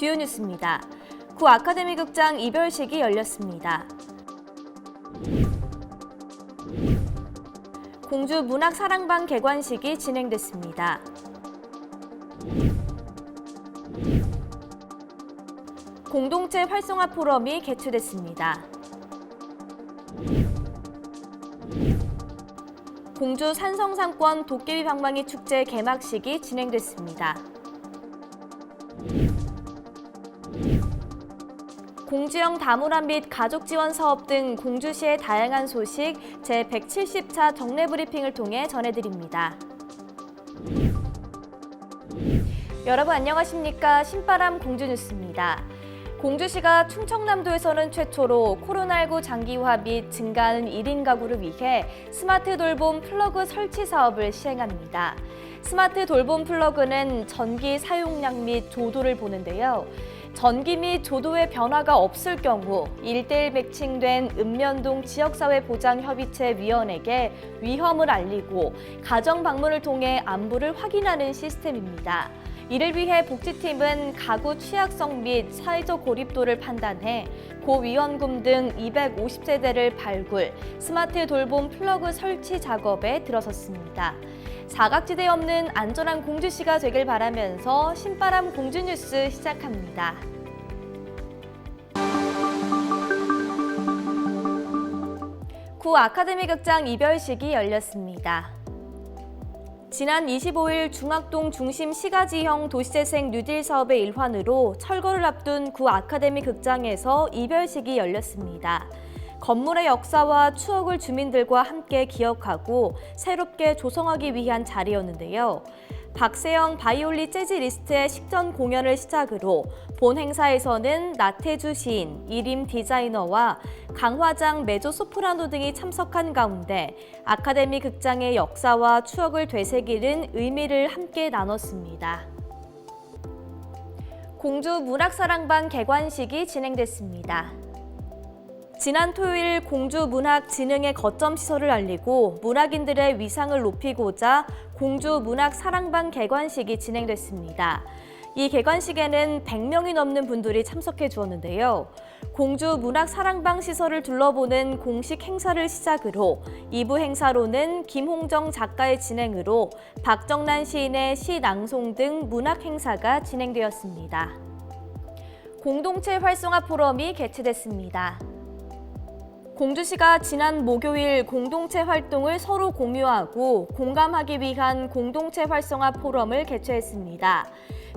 주요 뉴스입니다. 구 아카데미 극장 이별식이 열렸습니다. 공주 문학사랑방 개관식이 진행됐습니다. 공동체 활성화 포럼이 개최됐습니다. 공주 산성상권 도깨비 방망이 축제 개막식이 진행됐습니다. 공주형 다문화 및 가족 지원 사업 등 공주시의 다양한 소식 제170차 정례 브리핑을 통해 전해드립니다. 여러분 안녕하십니까? 신바람 공주뉴스입니다. 공주시가 충청남도에서는 최초로 코로나19 장기화 및 증가하는 1인 가구를 위해 스마트 돌봄 플러그 설치 사업을 시행합니다. 스마트 돌봄 플러그는 전기 사용량 및 조도를 보는데요. 전기 및 조도의 변화가 없을 경우 1:1 매칭된 읍면동 지역사회보장협의체위원에게 위험을 알리고 가정 방문을 통해 안부를 확인하는 시스템입니다. 이를 위해 복지팀은 가구 취약성 및 사회적 고립도를 판단해 고위험군 등 250세대를 발굴, 스마트 돌봄 플러그 설치 작업에 들어섰습니다. 사각지대 없는 안전한 공주시가 되길 바라면서 신바람 공주뉴스 시작합니다. 구 아카데미 극장 이별식이 열렸습니다. 지난 25일 중학동 중심 시가지형 도시재생 뉴딜 사업의 일환으로 철거를 앞둔 구 아카데미 극장에서 이별식이 열렸습니다. 건물의 역사와 추억을 주민들과 함께 기억하고 새롭게 조성하기 위한 자리였는데요. 박세영 바이올리 재즈 리스트의 식전 공연을 시작으로 본 행사에서는 나태주 시인, 이림 디자이너와 강화장 메조소프라노 등이 참석한 가운데 아카데미 극장의 역사와 추억을 되새기는 의미를 함께 나눴습니다. 공주 문학사랑방 개관식이 진행됐습니다. 지난 토요일 공주 문학 진흥의 거점 시설을 알리고 문학인들의 위상을 높이고자 공주 문학 사랑방 개관식이 진행됐습니다. 이 개관식에는 100명이 넘는 분들이 참석해 주었는데요. 공주 문학 사랑방 시설을 둘러보는 공식 행사를 시작으로 2부 행사로는 김홍정 작가의 진행으로 박정란 시인의 시 낭송 등 문학 행사가 진행되었습니다. 공동체 활성화 포럼이 개최됐습니다. 공주시가 지난 목요일 공동체 활동을 서로 공유하고 공감하기 위한 공동체 활성화 포럼을 개최했습니다.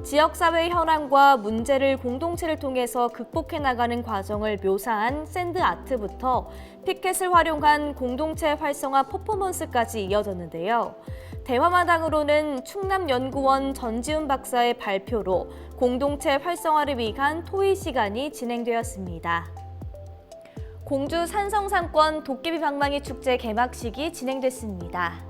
지역사회 현황과 문제를 공동체를 통해서 극복해 나가는 과정을 묘사한 샌드 아트부터 피켓을 활용한 공동체 활성화 퍼포먼스까지 이어졌는데요. 대화마당으로는 충남연구원 전지훈 박사의 발표로 공동체 활성화를 위한 토의 시간이 진행되었습니다. 공주 산성상권 도깨비 방망이 축제 개막식이 진행됐습니다.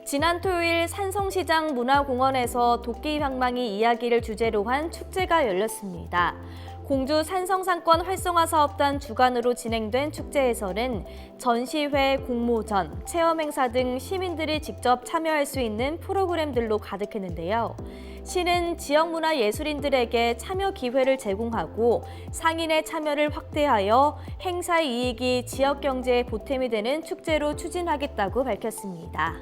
지난 토요일 산성시장 문화공원에서 도깨비 방망이 이야기를 주제로 한 축제가 열렸습니다. 공주 산성상권 활성화 사업단 주관으로 진행된 축제에서는 전시회, 공모전, 체험행사 등 시민들이 직접 참여할 수 있는 프로그램들로 가득했는데요. 시는 지역문화예술인들에게 참여 기회를 제공하고 상인의 참여를 확대하여 행사의 이익이 지역경제에 보탬이 되는 축제로 추진하겠다고 밝혔습니다.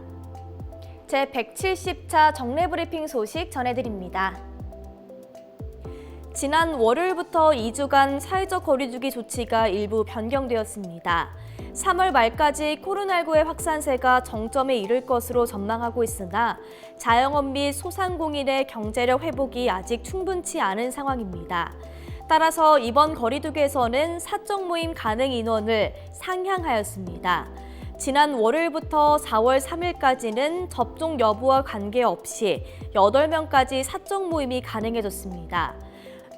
제170차 정례 브리핑 소식 전해드립니다. 지난 월요일부터 2주간 사회적 거리두기 조치가 일부 변경되었습니다. 3월 말까지 코로나19의 확산세가 정점에 이를 것으로 전망하고 있으나 자영업 및 소상공인의 경제력 회복이 아직 충분치 않은 상황입니다. 따라서 이번 거리두기에서는 사적 모임 가능 인원을 상향하였습니다. 지난 월요일부터 4월 3일까지는 접종 여부와 관계없이 8명까지 사적 모임이 가능해졌습니다.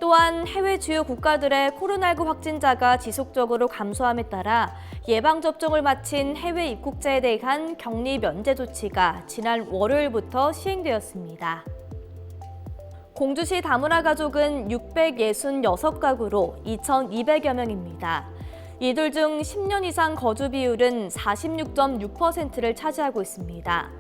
또한 해외 주요 국가들의 코로나19 확진자가 지속적으로 감소함에 따라 예방접종을 마친 해외 입국자에 대한 격리 면제 조치가 지난 월요일부터 시행되었습니다. 공주시 다문화 가족은 666가구로 2,200여 명입니다. 이들 중 10년 이상 거주 비율은 46.6%를 차지하고 있습니다.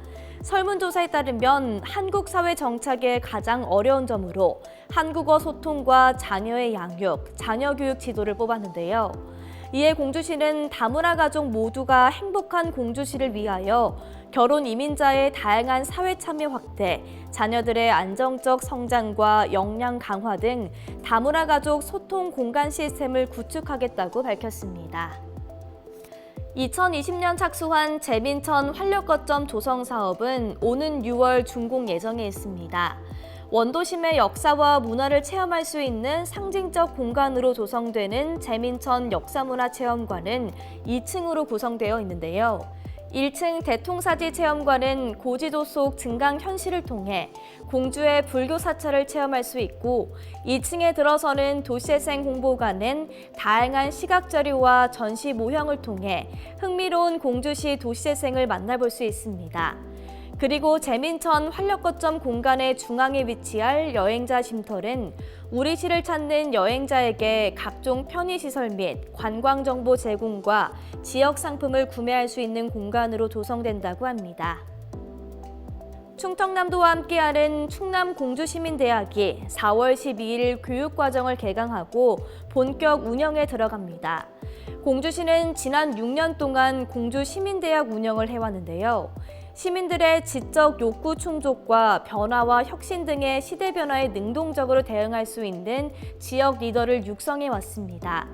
설문조사에 따르면 한국 사회 정착의 가장 어려운 점으로 한국어 소통과 자녀의 양육, 자녀 교육 지도를 뽑았는데요. 이에 공주시는 다문화 가족 모두가 행복한 공주시를 위하여 결혼 이민자의 다양한 사회 참여 확대, 자녀들의 안정적 성장과 역량 강화 등 다문화 가족 소통 공간 시스템을 구축하겠다고 밝혔습니다. 2020년 착수한 재민천 활력거점 조성 사업은 오는 6월 준공 예정에 있습니다. 원도심의 역사와 문화를 체험할 수 있는 상징적 공간으로 조성되는 재민천 역사문화체험관은 2층으로 구성되어 있는데요. 1층 대통사지 체험관은 고지도 속 증강 현실을 통해 공주의 불교 사찰을 체험할 수 있고 2층에 들어서는 도시재생 홍보관은 다양한 시각 자료와 전시 모형을 통해 흥미로운 공주시 도시재생을 만나볼 수 있습니다. 그리고 재민천 활력거점 공간의 중앙에 위치할 여행자 쉼터는 우리 시를 찾는 여행자에게 각종 편의시설 및 관광정보 제공과 지역 상품을 구매할 수 있는 공간으로 조성된다고 합니다. 충청남도와 함께하는 충남공주시민대학이 4월 12일 교육과정을 개강하고 본격 운영에 들어갑니다. 공주시는 지난 6년 동안 공주시민대학 운영을 해왔는데요. 시민들의 지적 욕구 충족과 변화와 혁신 등의 시대 변화에 능동적으로 대응할 수 있는 지역 리더를 육성해 왔습니다.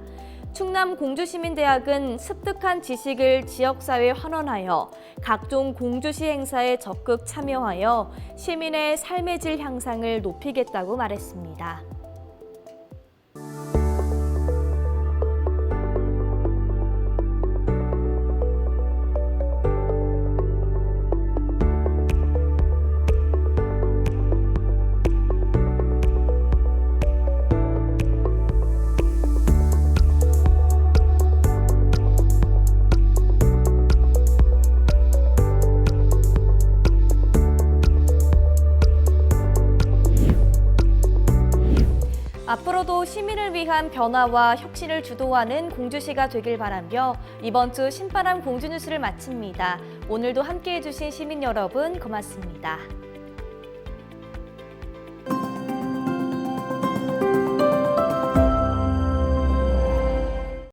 충남 공주시민대학은 습득한 지식을 지역사회에 환원하여 각종 공주시 행사에 적극 참여하여 시민의 삶의 질 향상을 높이겠다고 말했습니다. 앞으로도 시민을 위한 변화와 혁신을 주도하는 공주시가 되길 바라며 이번 주 신바람 공주뉴스를 마칩니다. 오늘도 함께해 주신 시민 여러분 고맙습니다.